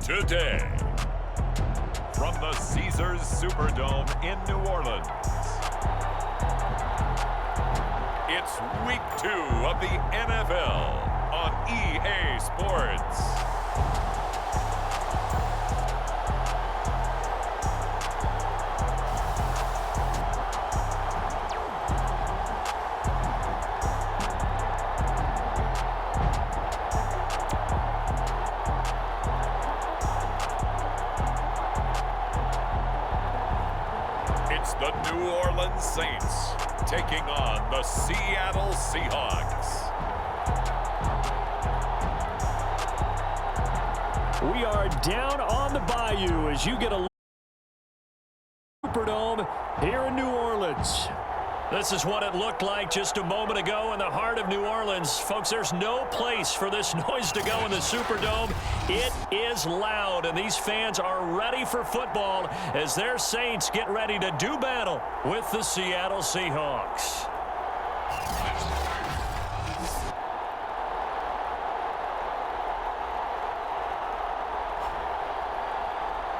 today. From the Caesars Superdome in New Orleans, it's Week 2 of the NFL on EA Sports. The New Orleans Saints taking on the Seattle Seahawks. We are down on the bayou as you get a Superdome here in New Orleans. This is what it looked like just a moment ago in the heart of New Orleans. Folks, there's no place for this noise to go in the Superdome. It is loud, and these fans are ready for football as their Saints get ready to do battle with the Seattle Seahawks.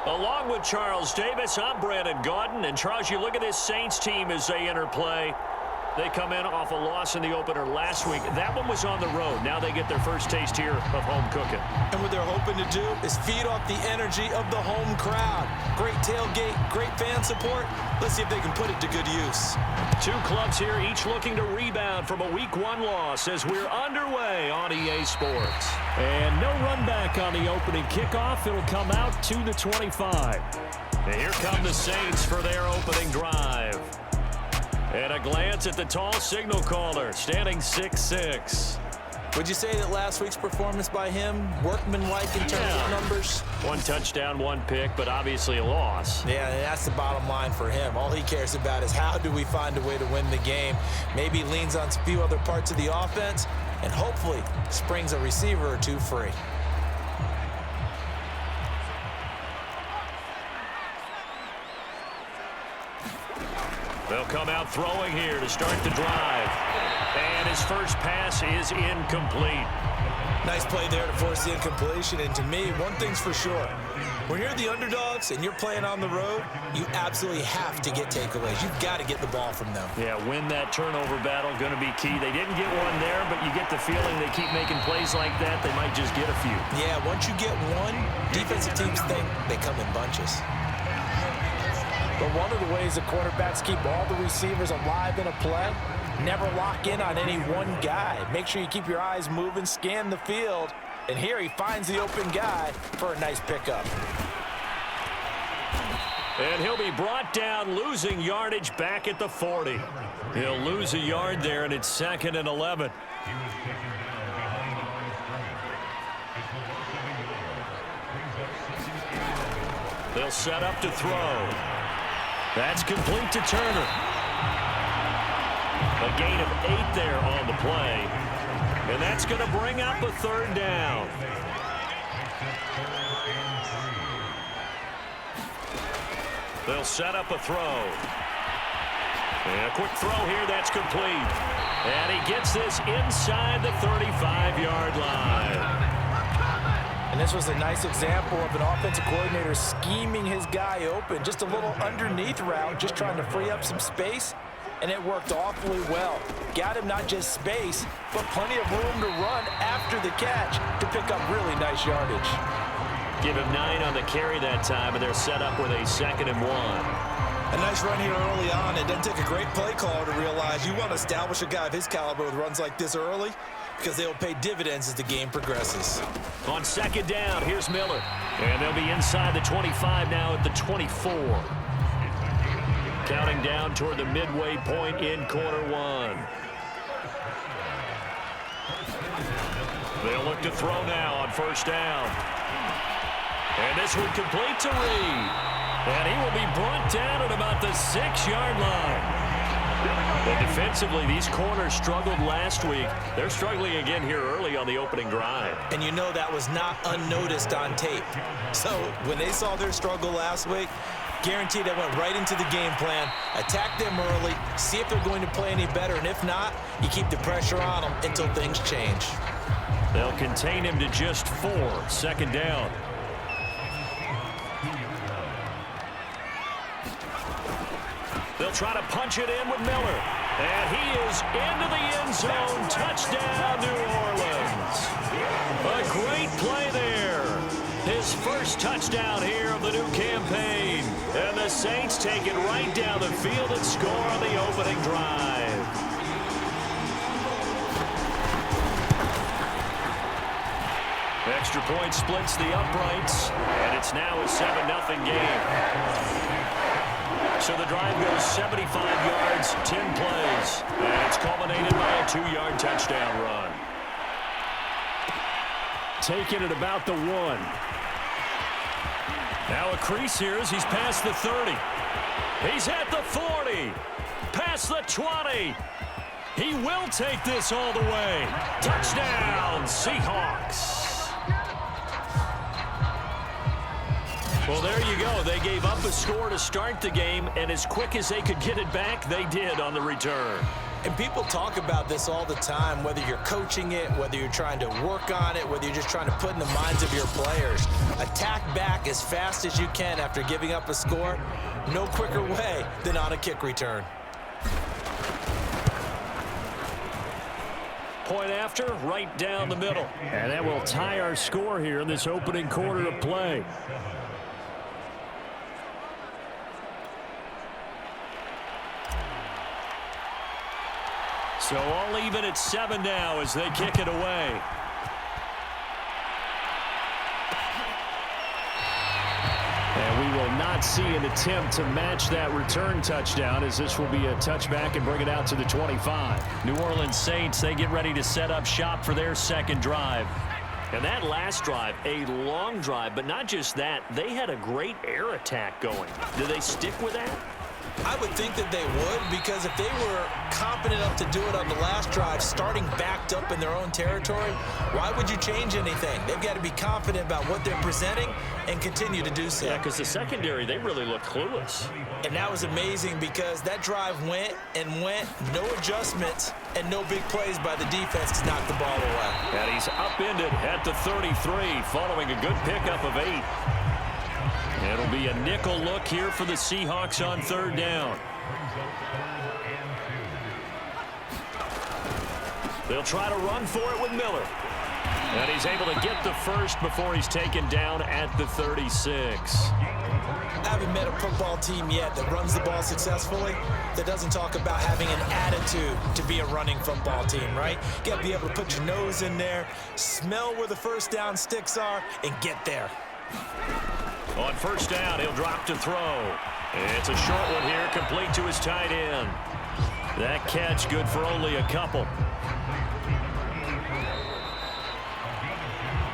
Along with Charles Davis, I'm Brandon Gaudin. And Charles, you look at this Saints team as they enter play. They come in off a loss in the opener last week. That one was on the road. Now they get their first taste here of home cooking. And what they're hoping to do is feed off the energy of the home crowd. Great tailgate, great fan support. Let's see if they can put it to good use. Two clubs here, each looking to rebound from a Week 1 loss as we're underway on EA Sports. And no run back on the opening kickoff. It'll come out to the 25. And here come the Saints for their opening drive. And a glance at the tall signal caller, standing 6'6". Would you say that last week's performance by him, workmanlike in terms of numbers? One touchdown, one pick, but obviously a loss. Yeah, that's the bottom line for him. All he cares about is how do we find a way to win the game. Maybe leans on a few other parts of the offense, and hopefully springs a receiver or two free. They'll come out throwing here to start the drive. And his first pass is incomplete. Nice play there to force the incompletion. And to me, one thing's for sure. When you're the underdogs and you're playing on the road, you absolutely have to get takeaways. You've got to get the ball from them. Yeah, win that turnover battle, going to be key. They didn't get one there, but you get the feeling they keep making plays like that, they might just get a few. Yeah, once you get one, defensive teams think they come in bunches. But one of the ways the quarterbacks keep all the receivers alive in a play, never lock in on any one guy. Make sure you keep your eyes moving, scan the field. And here he finds the open guy for a nice pickup. And he'll be brought down, losing yardage back at the 40. He'll lose a yard there, and it's 2nd and 11. They'll set up to throw. That's complete to Turner. A gain of 8 there on the play. And that's going to bring up a 3rd down. They'll set up a throw. And a quick throw here, that's complete. And he gets this inside the 35-yard line. And this was a nice example of an offensive coordinator scheming his guy open. Just a little underneath route, just trying to free up some space. And it worked awfully well. Got him not just space, but plenty of room to run after the catch to pick up really nice yardage. Give him 9 on the carry that time, and they're set up with a 2nd and 1. A nice run here early on. It doesn't take a great play caller to realize you want to establish a guy of his caliber with runs like this early because they'll pay dividends as the game progresses. On 2nd down, here's Miller. And they'll be inside the 25 now at the 24. Counting down toward the midway point in quarter 1. They'll look to throw now on 1st down. And this one complete to Reed. And he will be brought down at about the 6-yard line. But defensively, these corners struggled last week. They're struggling again here early on the opening drive. And you know that was not unnoticed on tape. So when they saw their struggle last week, guaranteed they went right into the game plan, attack them early, see if they're going to play any better, and if not, you keep the pressure on them until things change. They'll contain him to just 4, 2nd down. They'll try to punch it in with Miller. And he is into the end zone. Touchdown, New Orleans. A great play there. His first touchdown here of the new campaign. And the Saints take it right down the field and score on the opening drive. Extra point splits the uprights, and it's now a 7-0 game. So the drive goes 75 yards, 10 plays, and it's culminated by a 2-yard touchdown run. Taking it about the 1. Now a crease here as he's past the 30. He's at the 40, past the 20. He will take this all the way. Touchdown, Seahawks. Well, there you go. They gave up a score to start the game, and as quick as they could get it back, they did on the return. And people talk about this all the time, whether you're coaching it, whether you're trying to work on it, whether you're just trying to put in the minds of your players. Attack back as fast as you can after giving up a score. No quicker way than on a kick return. Point after, right down the middle. And that will tie our score here in this opening quarter of play. So all even at 7 now as they kick it away. And we will not see an attempt to match that return touchdown, as this will be a touchback and bring it out to the 25. New Orleans Saints, they get ready to set up shop for their second drive. And that last drive, a long drive, but not just that, they had a great air attack going. Do they stick with that? I would think that they would, because if they were confident enough to do it on the last drive, starting backed up in their own territory, why would you change anything? They've got to be confident about what they're presenting and continue to do so. Yeah, because the secondary, they really look clueless. And that was amazing because that drive went and went, no adjustments, and no big plays by the defense to knock the ball away. And he's upended at the 33, following a good pickup of 8. It'll be a nickel look here for the Seahawks on third down. They'll try to run for it with Miller. And he's able to get the first before he's taken down at the 36. I haven't met a football team yet that runs the ball successfully that doesn't talk about having an attitude to be a running football team, right? You got to be able to put your nose in there, smell where the first down sticks are, and get there. On first down, he'll drop to throw. It's a short one here, complete to his tight end. That catch good for only a couple.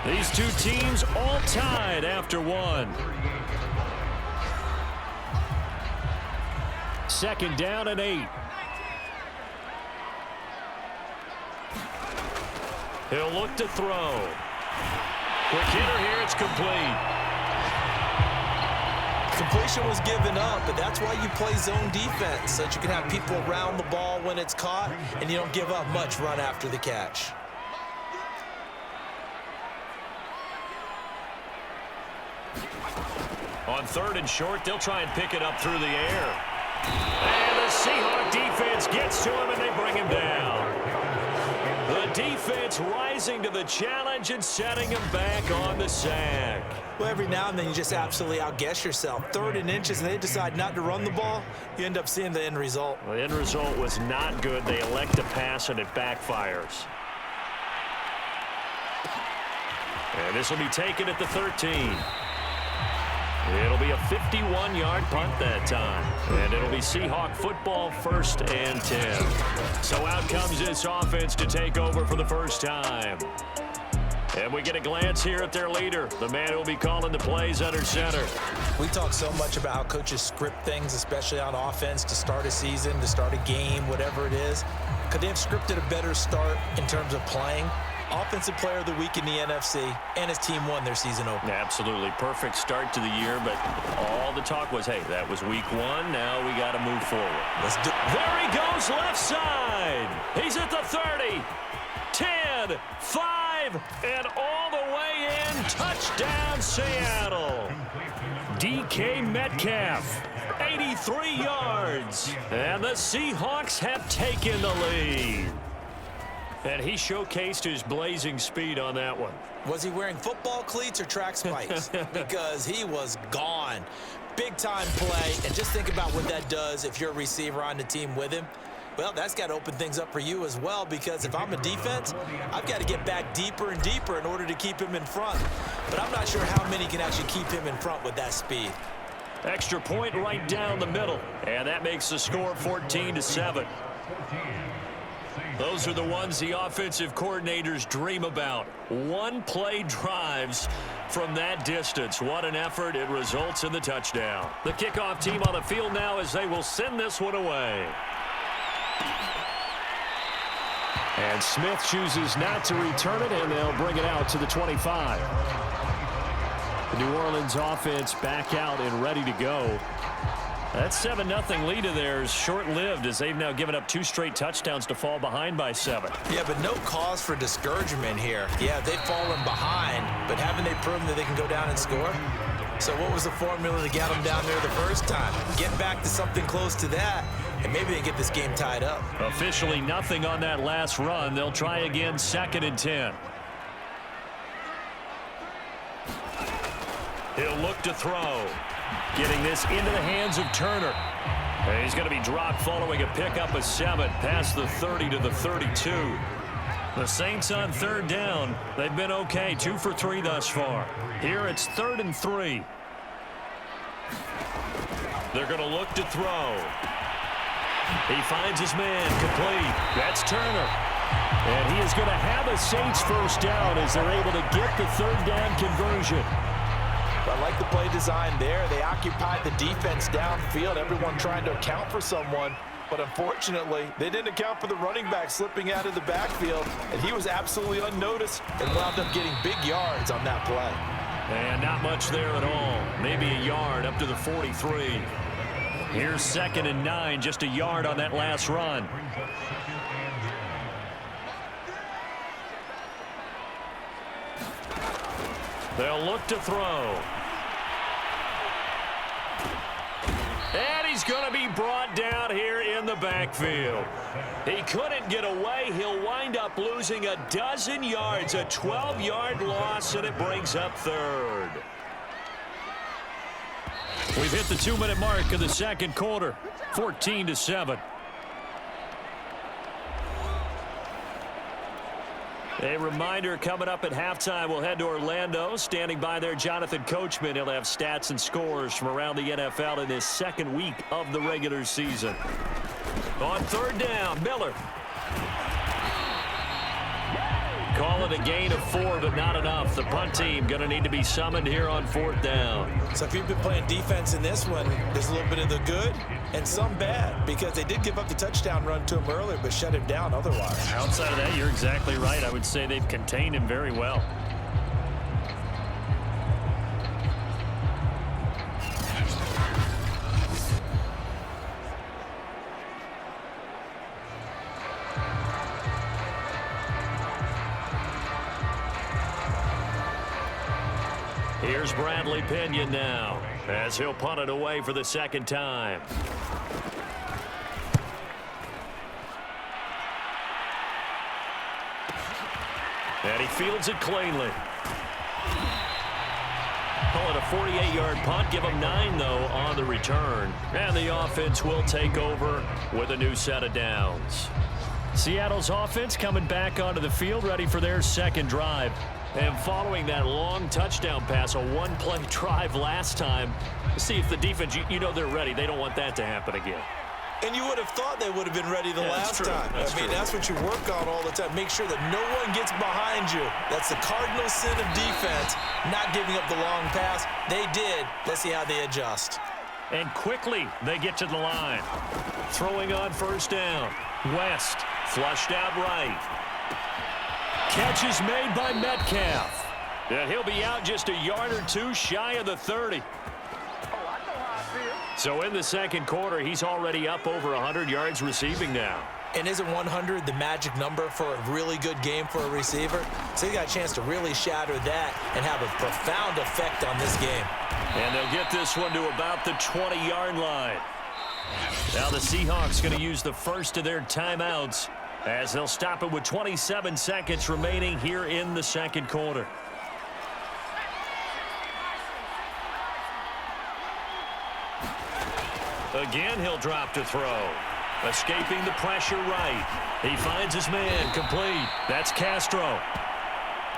These two teams all tied after 1. Second down and 8. He'll look to throw. Quick hitter here, it's complete. Completion was given up, but that's why you play zone defense, so that you can have people around the ball when it's caught, and you don't give up much run after the catch. On third and short, they'll try and pick it up through the air. And the Seahawks defense gets to him, and they bring him down. The defense rising to the challenge and setting him back on the sack. Well, every now and then you just absolutely outguess yourself. 3rd and inches, and they decide not to run the ball, you end up seeing the end result. Well, the end result was not good. They elect to pass, and it backfires. And this will be taken at the 13. It'll be a 51-yard punt that time. And it'll be Seahawk football, 1st and 10. So out comes this offense to take over for the first time. And we get a glance here at their leader, the man who will be calling the plays under center. We talk so much about how coaches script things, especially on offense, to start a season, to start a game, whatever it is. Could they have scripted a better start in terms of playing? Offensive Player of the Week in the NFC, and his team won their season opener. Absolutely. Perfect start to the year, but all the talk was, hey, that was week 1. Now we got to move forward. Let's do it. There he goes, left side. He's at the 30, 10, 5, and all the way in. Touchdown, Seattle. DK Metcalf 83 yards. And the Seahawks have taken the lead. And he showcased his blazing speed on that one. Was he wearing football cleats or track spikes? Because he was gone. Big-time play. And just think about what that does if you're a receiver on the team with him. Well, that's got to open things up for you as well, because if I'm a defense, I've got to get back deeper and deeper in order to keep him in front. But I'm not sure how many can actually keep him in front with that speed. Extra point right down the middle. And that makes the score 14-7. Those are the ones the offensive coordinators dream about. One-play drives from that distance. What an effort. It results in the touchdown. The kickoff team on the field now as they will send this one away. And Smith chooses not to return it, and they'll bring it out to the 25. The New Orleans offense back out and ready to go. That 7-0 lead of theirs short-lived as they've now given up 2 straight touchdowns to fall behind by 7. Yeah, but no cause for discouragement here. Yeah, they've fallen behind, but haven't they proven that they can go down and score? So what was the formula to get them down there the first time? Get back to something close to that, and maybe they get this game tied up. Officially nothing on that last run. They'll try again 2nd and 10. He'll look to throw. Getting this into the hands of Turner. And he's going to be dropped following a pickup of 7 past the 30 to the 32. The Saints on 3rd down. They've been okay. 2 for 3 thus far. Here it's 3rd and 3. They're going to look to throw. He finds his man complete. That's Turner. And he is going to have a Saints first down as they're able to get the 3rd down conversion. I like the play design there. They occupied the defense downfield, everyone trying to account for someone. But unfortunately, they didn't account for the running back slipping out of the backfield, and he was absolutely unnoticed and wound up getting big yards on that play. And not much there at all. Maybe a yard up to the 43. Here's 2nd and 9, just a yard on that last run. They'll look to throw. And he's going to be brought down here in the backfield. He couldn't get away. He'll wind up losing a dozen yards, a 12-yard loss, and it brings up 3rd. We've hit the 2-minute mark of the 2nd quarter, 14-7. A reminder, coming up at halftime, we'll head to Orlando. Standing by there, Jonathan Coachman. He'll have stats and scores from around the NFL in his 2nd week of the regular season. On 3rd down, Miller. Call it a gain of 4, but not enough. The punt team going to need to be summoned here on 4th down. So if you've been playing defense in this one, there's a little bit of the good and some bad, because they did give up the touchdown run to him earlier, but shut him down otherwise. Outside of that, you're exactly right. I would say they've contained him very well. Here's Bradley Pinion now, as he'll punt it away for the 2nd time. And he fields it cleanly. Call it a 48-yard punt. Give him 9, though, on the return. And the offense will take over with a new set of downs. Seattle's offense coming back onto the field, ready for their 2nd drive. And following that long touchdown pass, a one-play drive last time, see if the defense, you know they're ready. They don't want that to happen again. And you would have thought they would have been ready the last time. That's what you work on all the time. Make sure that no one gets behind you. That's the cardinal sin of defense, not giving up the long pass. They did. Let's see how they adjust. And quickly, they get to the line. Throwing on 1st down. West, flushed out right. Catch is made by Metcalf. And he'll be out just a yard or 2 shy of the 30. So in the 2nd quarter, he's already up over 100 yards receiving now. And isn't 100 the magic number for a really good game for a receiver? So he got a chance to really shatter that and have a profound effect on this game. And they'll get this one to about the 20-yard line. Now the Seahawks going to use the first of their timeouts as they'll stop it with 27 seconds remaining here in the second quarter. Again, he'll drop to throw. Escaping the pressure right. He finds his man complete. That's Castro.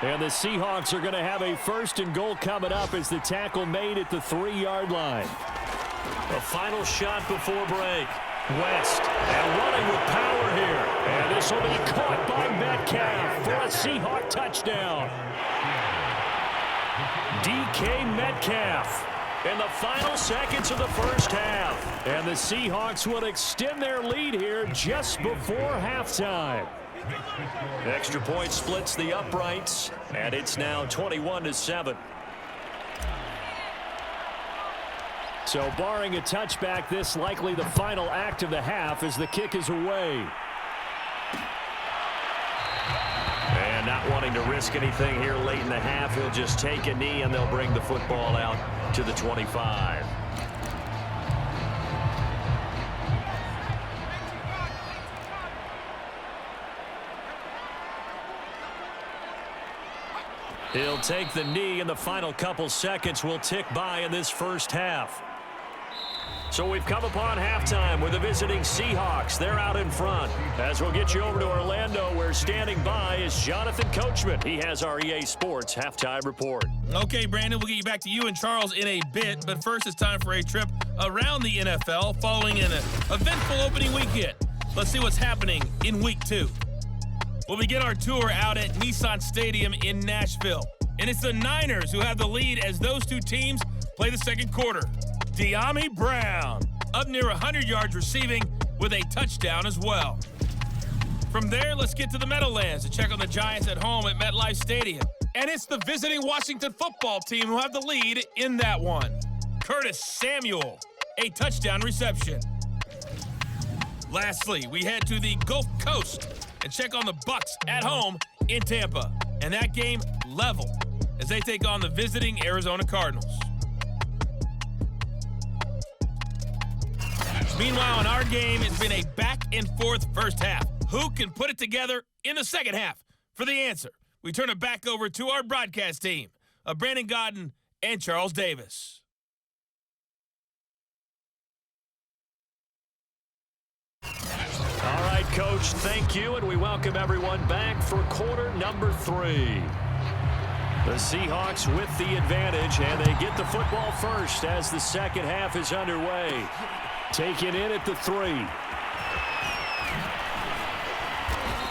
And the Seahawks are going to have a first and goal coming up as the tackle made at the 3-yard line. A final shot before break. West, and running with power here. And this will be caught by Metcalf for a Seahawk touchdown. DK Metcalf in the final seconds of the first half. And the Seahawks will extend their lead here just before halftime. The extra point splits the uprights, and it's now 21-7. So barring a touchback, this likely the final act of the half as the kick is away. And not wanting to risk anything here late in the half, he'll just take a knee and they'll bring the football out to the 25. He'll take the knee, and the final couple seconds will tick by in this first half. So we've come upon halftime with the visiting Seahawks. They're out in front. As we'll get you over to Orlando, where standing by is Jonathan Coachman. He has our EA Sports halftime report. Okay, Brandon, we'll get you back to you and Charles in a bit, but first it's time for a trip around the NFL following an eventful opening weekend. Let's see what's happening in Week 2. We'll begin our tour out at Nissan Stadium in Nashville. And it's the Niners who have the lead as those two teams play the second quarter. De'Ami Brown up near 100 yards receiving with a touchdown as well. From there, let's get to the Meadowlands to check on the Giants at home at MetLife Stadium. And it's the visiting Washington football team who have the lead in that one. Curtis Samuel, a touchdown reception. Lastly, we head to the Gulf Coast and check on the Bucs at home in Tampa. And that game level as they take on the visiting Arizona Cardinals. Meanwhile, in our game, it's been a back-and-forth first half. Who can put it together in the second half? For the answer, we turn it back over to our broadcast team of Brandon Godden and Charles Davis. All right, Coach, thank you, and we welcome everyone back for quarter number 3. The Seahawks with the advantage, and they get the football first as the second half is underway. Taken in at the 3.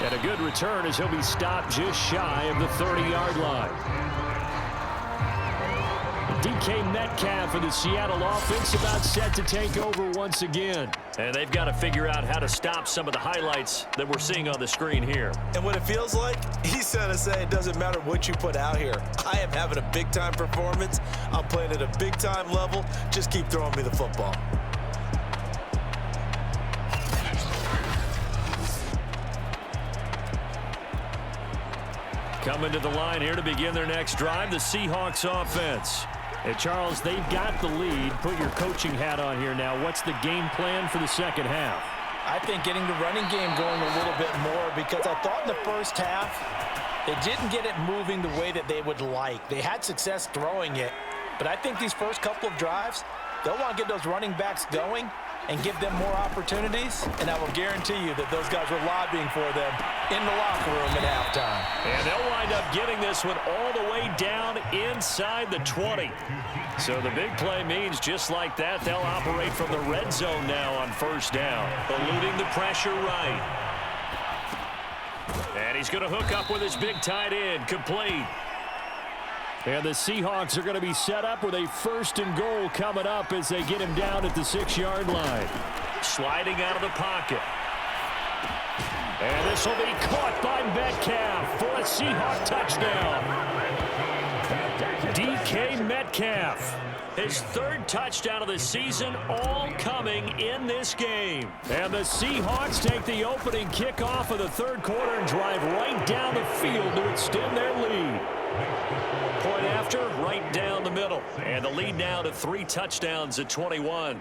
And a good return as he'll be stopped just shy of the 30-yard line. DK Metcalf for the Seattle offense about set to take over once again. And they've got to figure out how to stop some of the highlights that we're seeing on the screen here. And what it feels like, he's going to say it doesn't matter what you put out here. I am having a big-time performance. I'm playing at a big-time level. Just keep throwing me the football. Coming to the line here to begin their next drive, the Seahawks offense. And Charles, they've got the lead. Put your coaching hat on here now. What's the game plan for the second half? I think getting the running game going a little bit more, because I thought in the first half they didn't get it moving the way that they would like. They had success throwing it, but I think these first couple of drives, they'll want to get those running backs going and give them more opportunities, and I will guarantee you that those guys were lobbying for them in the locker room at halftime. And they'll wind up getting this one all the way down inside the 20. So the big play means just like that, they'll operate from the red zone now on first down, eluding the pressure right. And he's going to hook up with his big tight end, complete. And the Seahawks are going to be set up with a first and goal coming up as they get him down at the 6-yard line. Sliding out of the pocket. And this will be caught by Metcalf for a Seahawk touchdown. DK Metcalf Metcalf. His third touchdown of the season, all coming in this game. And the Seahawks take the opening kickoff of the third quarter and drive right down the field to extend their lead. Point after, right down the middle. And the lead now to 3 touchdowns at 21.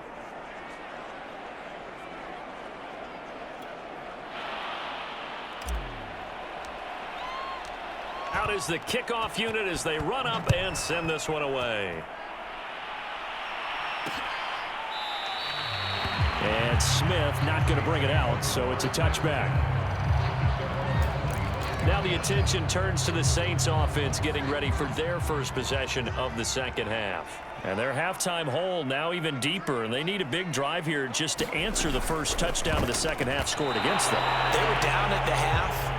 Out is the kickoff unit as they run up and send this one away. And Smith not going to bring it out, so it's a touchback. Now the attention turns to the Saints offense getting ready for their first possession of the second half. And their halftime hole now even deeper, and they need a big drive here just to answer the first touchdown of the second half scored against them. They were down at the half.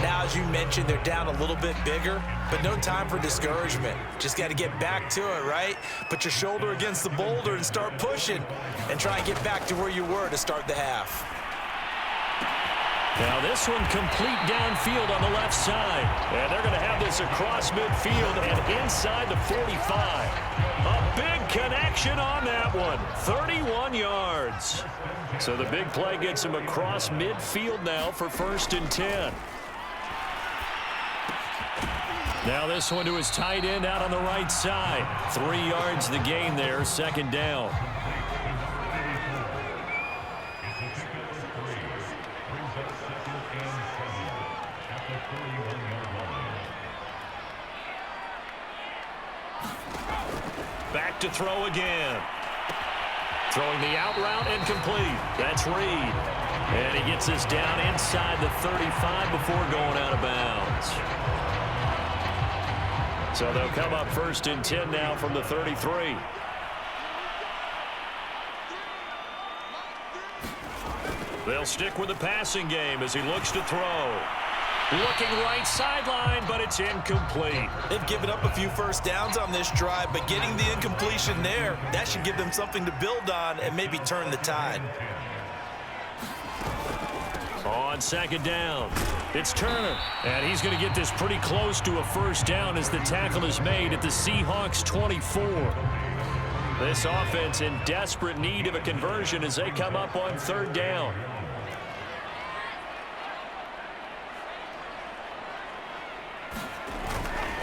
Now, as you mentioned, they're down a little bit bigger, but no time for discouragement. Just got to get back to it, right? Put your shoulder against the boulder and start pushing and try and get back to where you were to start the half. Now this one complete downfield on the left side. And they're going to have this across midfield and inside the 45. A big connection on that one. 31 yards. So the big play gets him across midfield now for 1st and 10. Now this one to his tight end out on the right side. 3 yards the gain there, 2nd down. Back to throw again. Throwing the out route and complete. That's Reed. And he gets this down inside the 35 before going out of bounds. So they'll come up 1st and 10 now from the 33. They'll stick with the passing game as he looks to throw. Looking right sideline, but it's incomplete. They've given up a few first downs on this drive, but getting the incompletion there, that should give them something to build on and maybe turn the tide. On 2nd down, it's Turner. And he's going to get this pretty close to a 1st down as the tackle is made at the Seahawks 24. This offense in desperate need of a conversion as they come up on 3rd down.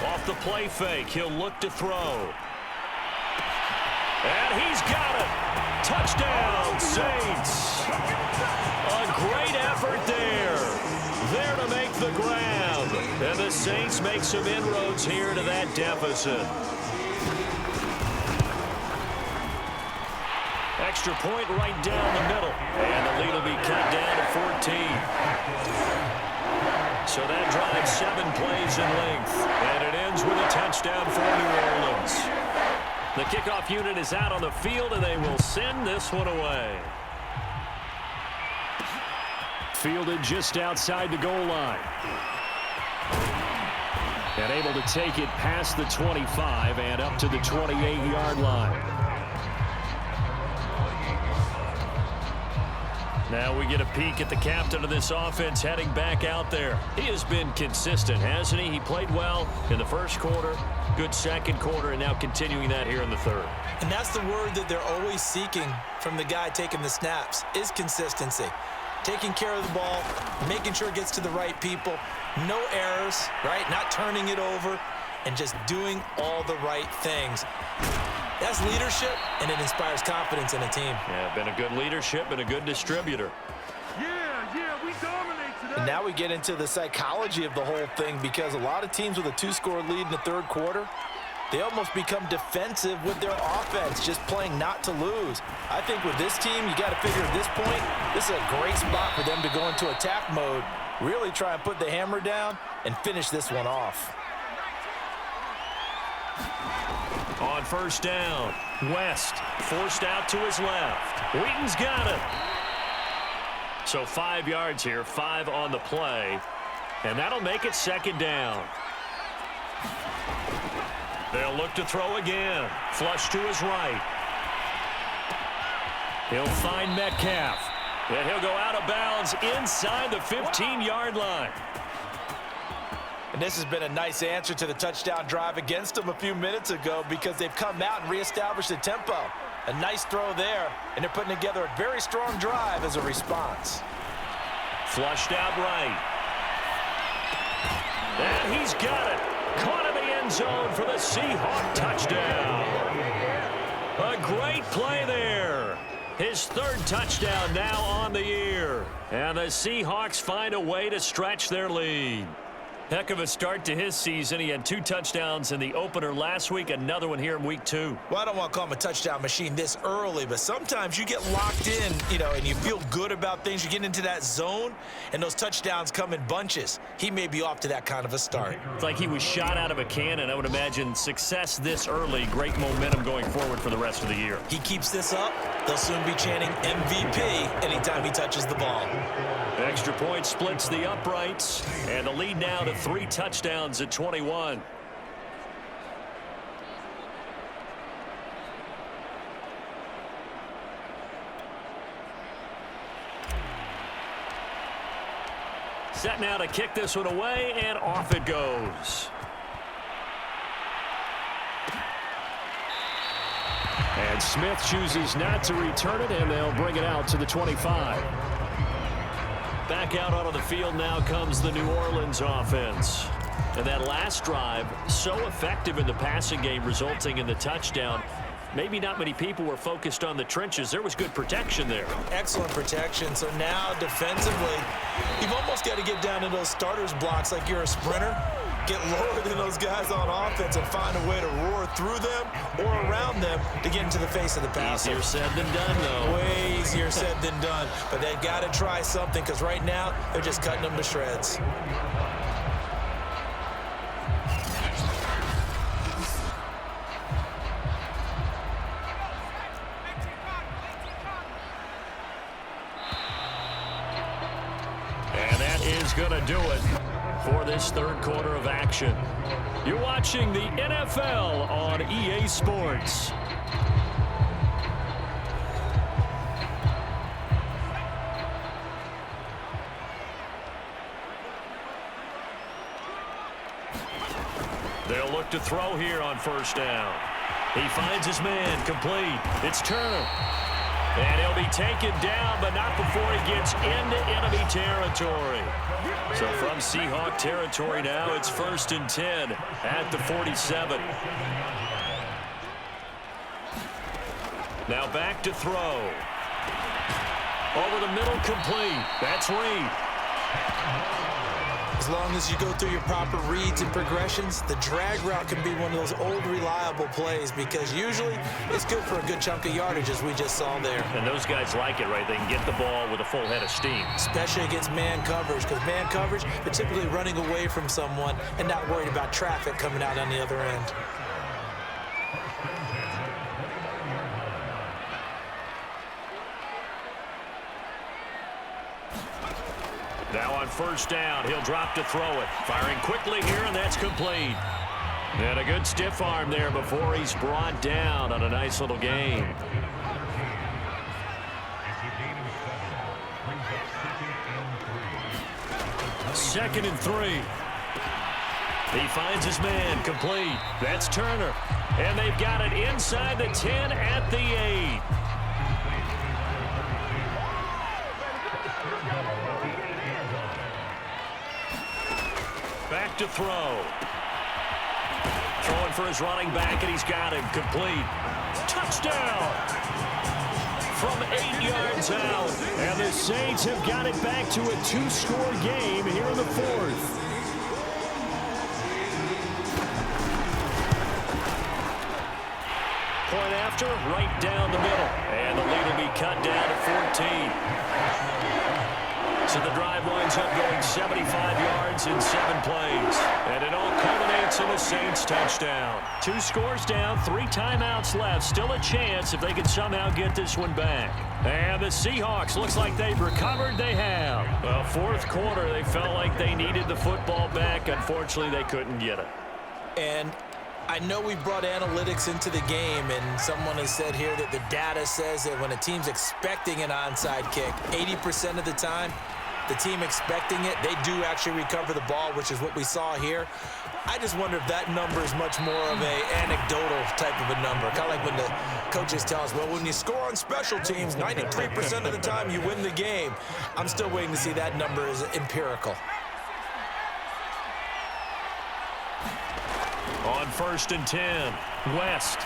Off the play fake, he'll look to throw. And he's got it. Touchdown, Saints. A great effort there. There to make the grab. And the Saints make some inroads here to that deficit. Extra point right down the middle. And the lead will be cut down to 14. So that drives 7 plays in length. And it ends with a touchdown for New Orleans. The kickoff unit is out on the field, and they will send this one away. Fielded just outside the goal line. And able to take it past the 25 and up to the 28-yard line. Now we get a peek at the captain of this offense heading back out there. He has been consistent, hasn't he? He played well in the 1st quarter, good 2nd quarter, and now continuing that here in the 3rd. And that's the word that they're always seeking from the guy taking the snaps, is consistency. Taking care of the ball, making sure it gets to the right people, no errors, right? Not turning it over, and just doing all the right things. That's leadership, and it inspires confidence in a team. Yeah, been a good leadership and a good distributor. Yeah, we dominate today. And now we get into the psychology of the whole thing, because a lot of teams with a 2-score lead in the 3rd quarter, they almost become defensive with their offense, just playing not to lose. I think with this team, you got to figure at this point, this is a great spot for them to go into attack mode, really try and put the hammer down and finish this one off. On 1st down, West forced out to his left. Wheaton's got it. So 5 yards here, 5 on the play. And that'll make it 2nd down. They'll look to throw again. Flush to his right. He'll find Metcalf. And he'll go out of bounds inside the 15-yard line. And this has been a nice answer to the touchdown drive against them a few minutes ago because they've come out and reestablished the tempo. A nice throw there, and they're putting together a very strong drive as a response. Flushed out right. And he's got it. Caught in the end zone for the Seahawks touchdown. A great play there. His third touchdown now on the year. And the Seahawks find a way to stretch their lead. Heck of a start to his season. He had 2 touchdowns in the opener last week, another one here in week 2. Well, I don't want to call him a touchdown machine this early, but sometimes you get locked in, and you feel good about things. You get into that zone, and those touchdowns come in bunches. He may be off to that kind of a start. It's like he was shot out of a cannon. I would imagine success this early, great momentum going forward for the rest of the year. He keeps this up, they'll soon be chanting MVP anytime he touches the ball. Extra point splits the uprights, and the lead now to 3 touchdowns at 21. Set now to kick this one away, and off it goes. And Smith chooses not to return it, and they'll bring it out to the 25. Back out onto the field now comes the New Orleans offense. And that last drive, so effective in the passing game, resulting in the touchdown. Maybe not many people were focused on the trenches. There was good protection there. Excellent protection. So now defensively, you've almost got to get down to those starters blocks like you're a sprinter. Get lower than those guys on offense and find a way to roar through them or around them to get into the face of the passer. Easier said than done, though. Way easier said than done. But they've got to try something because right now they're just cutting them to shreds. And that is going to do it for this third quarter of action. You're watching the NFL on EA Sports. They'll look to throw here on first down. He finds his man, complete. It's Turner. And he'll be taken down, but not before he gets into enemy territory. So from Seahawk territory now, it's 1st and 10 at the 47. Now back to throw. Over the middle, complete. That's Reed. As long as you go through your proper reads and progressions, the drag route can be one of those old reliable plays because usually it's good for a good chunk of yardage as we just saw there. And those guys like it, right? They can get the ball with a full head of steam. Especially against man coverage because man coverage, they're typically running away from someone and not worried about traffic coming out on the other end. Now on first down, he'll drop to throw it. Firing quickly here, and that's complete. And a good stiff arm there before he's brought down on a nice little gain. Second and 3. He finds his man, complete. That's Turner. And they've got it inside the 10 at the 8. Back to throw. Throwing for his running back, and he's got him complete. Touchdown! From 8 yards out. And the Saints have got it back to a 2-score game here in the 4th. Point after, right down the middle. And the lead will be cut down to 14. So the drive winds up going 75 yards in 7 plays. And it all culminates in a Saints touchdown. 2 scores down, 3 timeouts left. Still a chance if they can somehow get this one back. And the Seahawks, looks like they've recovered. They have. Well, 4th quarter, they felt like they needed the football back. Unfortunately, they couldn't get it. And I know we brought analytics into the game, and someone has said here that the data says that when a team's expecting an onside kick, 80% of the time, the team expecting it, they do actually recover the ball, which is what we saw here. I just wonder if that number is much more of a anecdotal type of a number. Kind of like when the coaches tell us, well, when you score on special teams, 93% of the time you win the game. I'm still waiting to see that number is empirical. On 1st and 10, West.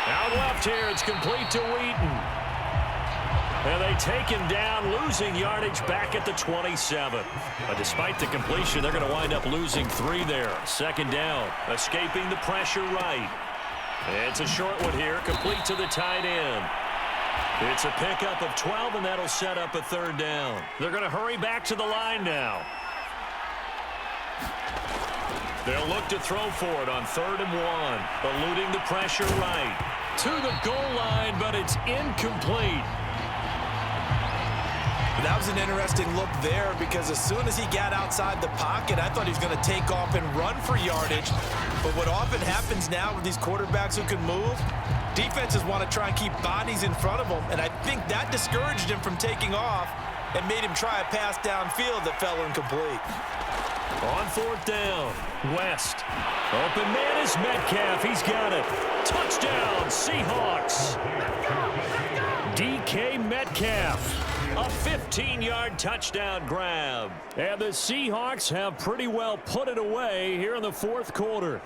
Out left here, it's complete to Wheaton. And they take him down, losing yardage back at the 27. But despite the completion, they're going to wind up losing 3 there. 2nd down, escaping the pressure right. It's a short one here, complete to the tight end. It's a pickup of 12, and that'll set up a 3rd down. They're going to hurry back to the line now. They'll look to throw for it on 3rd and 1, eluding the pressure right. To the goal line, but it's incomplete. That was an interesting look there because as soon as he got outside the pocket, I thought he was going to take off and run for yardage. But what often happens now with these quarterbacks who can move, defenses want to try and keep bodies in front of them, and I think that discouraged him from taking off and made him try a pass downfield that fell incomplete. On 4th down, West. Open man is Metcalf. He's got it. Touchdown, Seahawks. DK Metcalf. A 15-yard touchdown grab. And the Seahawks have pretty well put it away here in the 4th quarter.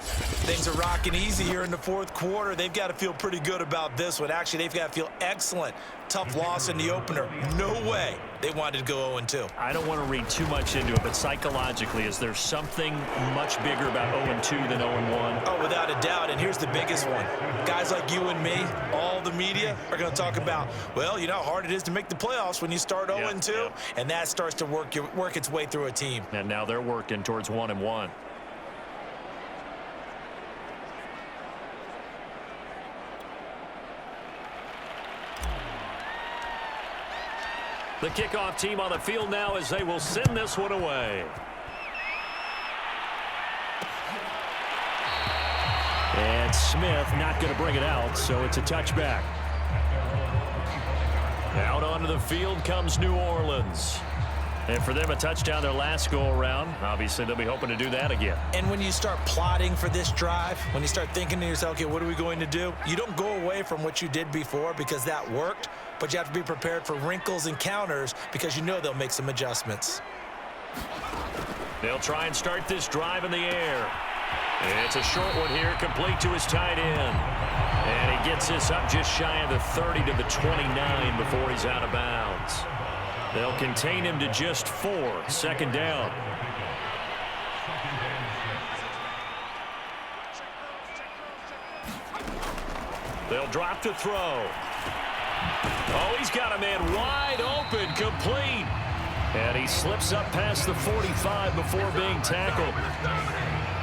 Things are rocking easy here in the 4th quarter. They've got to feel pretty good about this one. Actually, they've got to feel excellent. Tough loss in the opener. No way they wanted to go 0-2. I don't want to read too much into it, but psychologically, is there something much bigger about 0-2 than 0-1? Oh, without a doubt, and here's the biggest one. Guys like you and me, all the media, are going to talk about, well, you know how hard it is to make the playoffs when you start 0-2, and that starts to work its way through a team. And now they're working towards 1-1. The kickoff team on the field now as they will send this one away. And Smith not going to bring it out, so it's a touchback. Out onto the field comes New Orleans. And for them, a touchdown their last go-around. Obviously, they'll be hoping to do that again. And when you start plotting for this drive, when you start thinking to yourself, okay, what are we going to do? You don't go away from what you did before because that worked, but you have to be prepared for wrinkles and counters because you know they'll make some adjustments. They'll try and start this drive in the air. It's a short one here, complete to his tight end. And he gets this up just shy of the 30 to the 29 before he's out of bounds. They'll contain him to just 4. 2nd down. They'll drop to throw. Oh, he's got a man wide open, complete. And he slips up past the 45 before being tackled.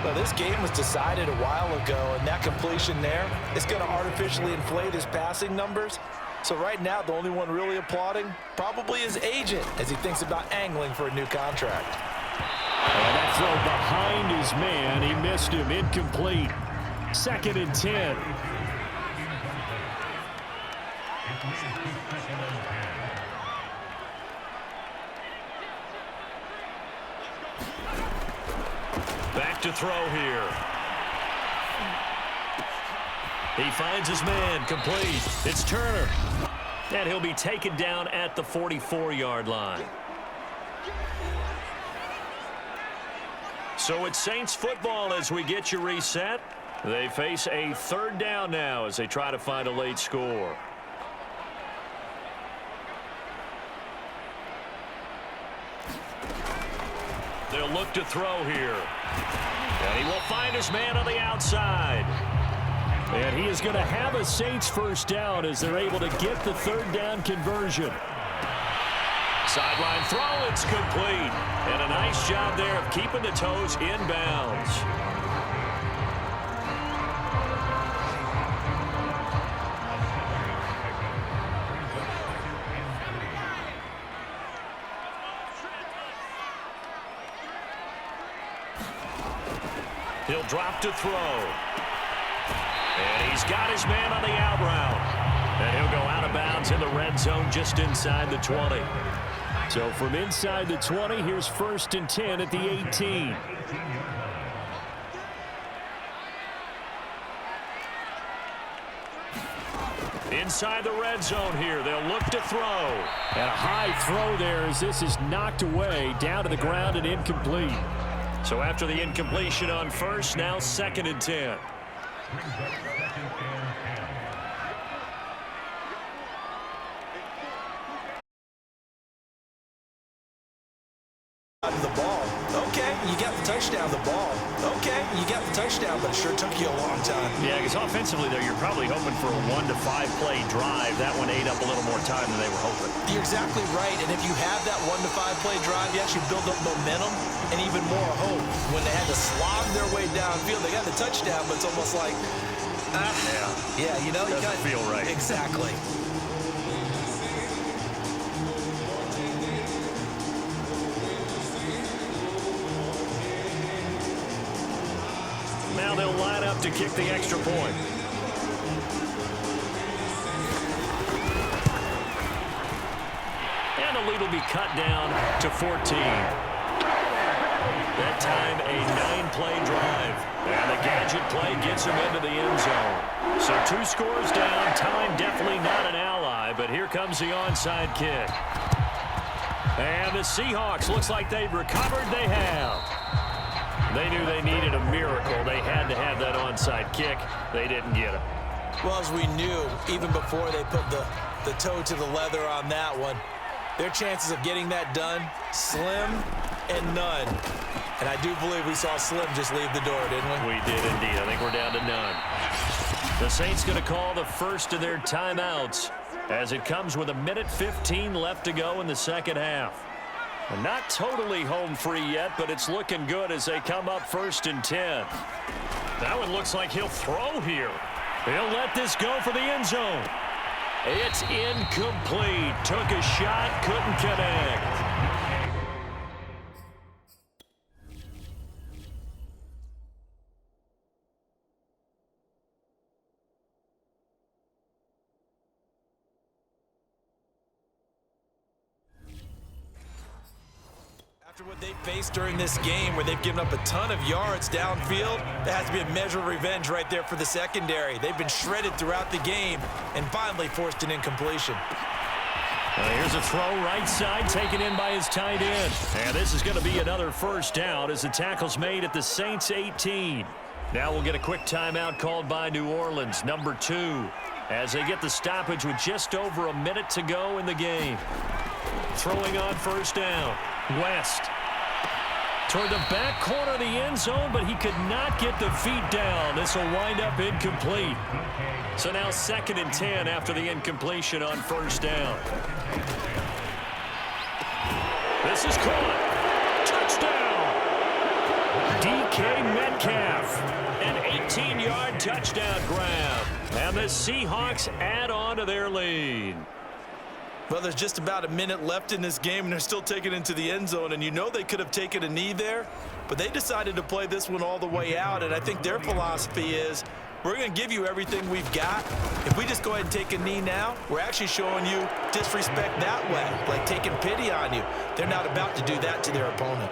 Well, this game was decided a while ago, and that completion there is going to artificially inflate his passing numbers. So right now, the only one really applauding probably his agent as he thinks about angling for a new contract. And that throw behind his man. He missed him. Incomplete. 2nd and 10. Back to throw here. He finds his man, complete. It's Turner. And he'll be taken down at the 44-yard line. So it's Saints football as we get you reset. They face a 3rd down now as they try to find a late score. They'll look to throw here. And he will find his man on the outside. And he is going to have a Saints 1st down as they're able to get the 3rd down conversion. Sideline throw, it's complete. And a nice job there of keeping the toes in bounds. He'll drop to throw. And he's got his man on the out route. And he'll go out of bounds in the red zone just inside the 20. So from inside the 20, here's 1st and 10 at the 18. Inside the red zone here. They'll look to throw. And a high throw there as this is knocked away down to the ground and incomplete. So after the incompletion on 1st, now 2nd and 10. The ball. Okay, you got the touchdown. The ball. Okay, you got the touchdown, but it sure took you a long time. Yeah, because offensively there, you're probably hoping for a 1 to 5 play drive. That one ate up a little more time than they were hoping. You're exactly right, and if you have that 1 to 5 play drive, you actually build up momentum and even more hope. When they had to slog their way downfield, they got the touchdown, but it's almost like, yeah, you know, doesn't feel right. Exactly. Now they'll line up to kick the extra point. And the lead will be cut down to 14. That time a 9-play drive. And the gadget play gets him into the end zone. So 2 scores down. Time definitely not an ally, but here comes the onside kick. And the Seahawks, looks like they've recovered. They have. They knew they needed a miracle. They had to have that onside kick. They didn't get it. Well, as we knew, even before they put the toe to the leather on that one, their chances of getting that done, slim and none. And I do believe we saw Slim just leave the door, didn't we? We did indeed. I think we're down to none. The Saints going to call the first of their timeouts as it comes with 1:15 left to go in the second half. Not totally home free yet, but it's looking good as they come up 1st and 10. That one looks like he'll throw here. He'll let this go for the end zone. It's incomplete. Took a shot, couldn't connect. After what they faced during this game where they've given up a ton of yards downfield, that has to be a measure of revenge right there for the secondary. They've been shredded throughout the game and finally forced an incompletion. Here's a throw right side taken in by his tight end. And this is going to be another first down as the tackle's made at the Saints 18. Now we'll get a quick timeout called by New Orleans, number 2, as they get the stoppage with just over a minute to go in the game. Throwing on first down. West toward the back corner of the end zone, but he could not get the feet down. This will wind up incomplete. So now 2nd and 10 after the incompletion on first down. This is caught. Touchdown. DK Metcalf. An 18-yard touchdown grab. And the Seahawks add on to their lead. Well, there's just about a minute left in this game, and they're still taking it into the end zone. And you know they could have taken a knee there, but they decided to play this one all the way out. And I think their philosophy is, we're going to give you everything we've got. If we just go ahead and take a knee now, we're actually showing you disrespect that way, like taking pity on you. They're not about to do that to their opponent.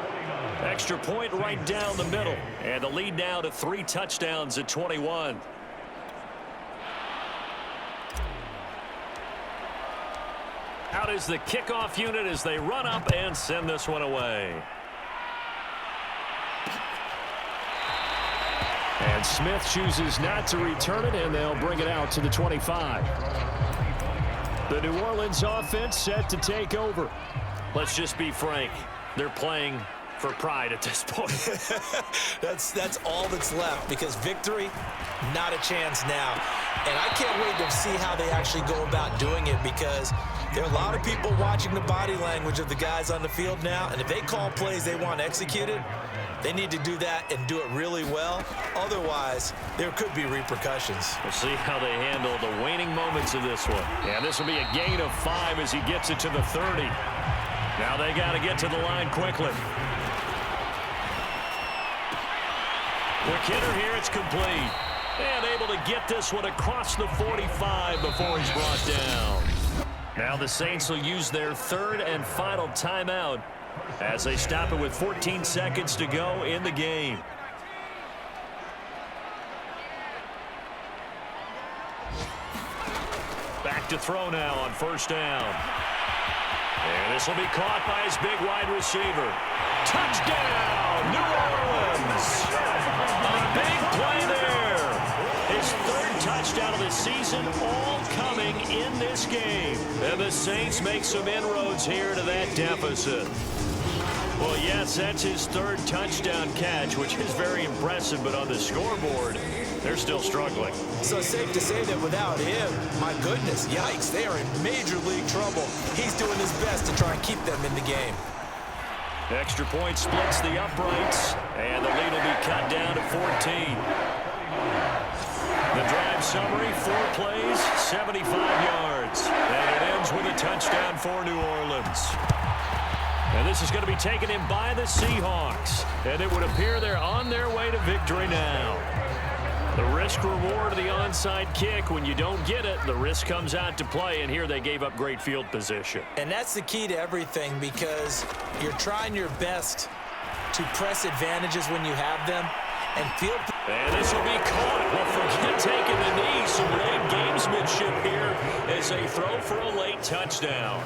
Extra point right down the middle. And the lead now to 3 touchdowns at 21. Out is the kickoff unit as they run up and send this one away. And Smith chooses not to return it, and they'll bring it out to the 25. The New Orleans offense set to take over. Let's just be frank. They're playing for pride at this point. That's all that's left, because victory, not a chance now. And I can't wait to see how they actually go about doing it, because there are a lot of people watching the body language of the guys on the field now, and if they call plays they want executed, they need to do that and do it really well. Otherwise, there could be repercussions. We'll see how they handle the waning moments of this one. And this will be a gain of 5 as he gets it to the 30. Now they got to get to the line quickly. Quick hitter here, it's complete. And able to get this one across the 45 before he's brought down. Now the Saints will use their third and final timeout as they stop it with 14 seconds to go in the game. Back to throw now on first down. And this will be caught by his big wide receiver. Touchdown, New Orleans. A big play there. His third touchdown of the season, all coming in this game. And the Saints make some inroads here to that deficit. Well, yes, that's his third touchdown catch, which is very impressive, but on the scoreboard, they're still struggling. So safe to say that without him, my goodness, yikes, they are in major league trouble. He's doing his best to try and keep them in the game. Extra point splits the uprights, and the lead will be cut down to 14. The drive summary, 4 plays, 75 yards. And it ends with a touchdown for New Orleans. And this is going to be taken in by the Seahawks. And it would appear they're on their way to victory now. The risk-reward of the onside kick, when you don't get it, the risk comes out to play, and here they gave up great field position. And that's the key to everything, because you're trying your best to press advantages when you have them and field. And this will be caught. Well, forget taking the knee. Some late gamesmanship here as they throw for a late touchdown.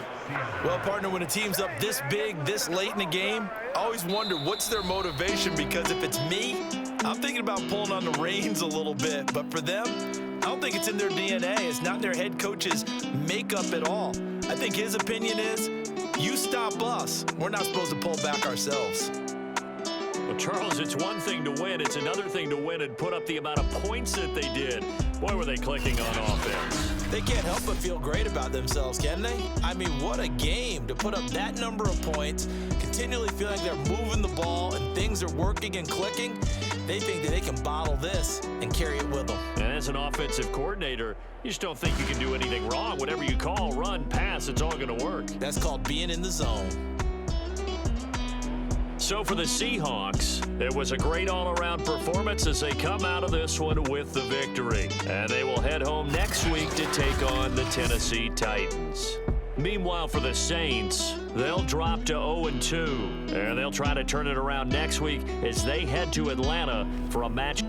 Well, partner, when a team's up this big, this late in the game, I always wonder what's their motivation, because if it's me, I'm thinking about pulling on the reins a little bit. But for them, I don't think it's in their DNA. It's not their head coach's makeup at all. I think his opinion is, you stop us. We're not supposed to pull back ourselves. Well, Charles, it's one thing to win. It's another thing to win and put up the amount of points that they did. Boy, were they clicking on offense. They can't help but feel great about themselves, can they? I mean, what a game to put up that number of points, continually feeling like they're moving the ball and things are working and clicking. They think that they can bottle this and carry it with them. And as an offensive coordinator, you just don't think you can do anything wrong. Whatever you call, run, pass, it's all going to work. That's called being in the zone. So for the Seahawks, it was a great all-around performance as they come out of this one with the victory. And they will head home next week to take on the Tennessee Titans. Meanwhile, for the Saints, they'll drop to 0-2. And they'll try to turn it around next week as they head to Atlanta for a match.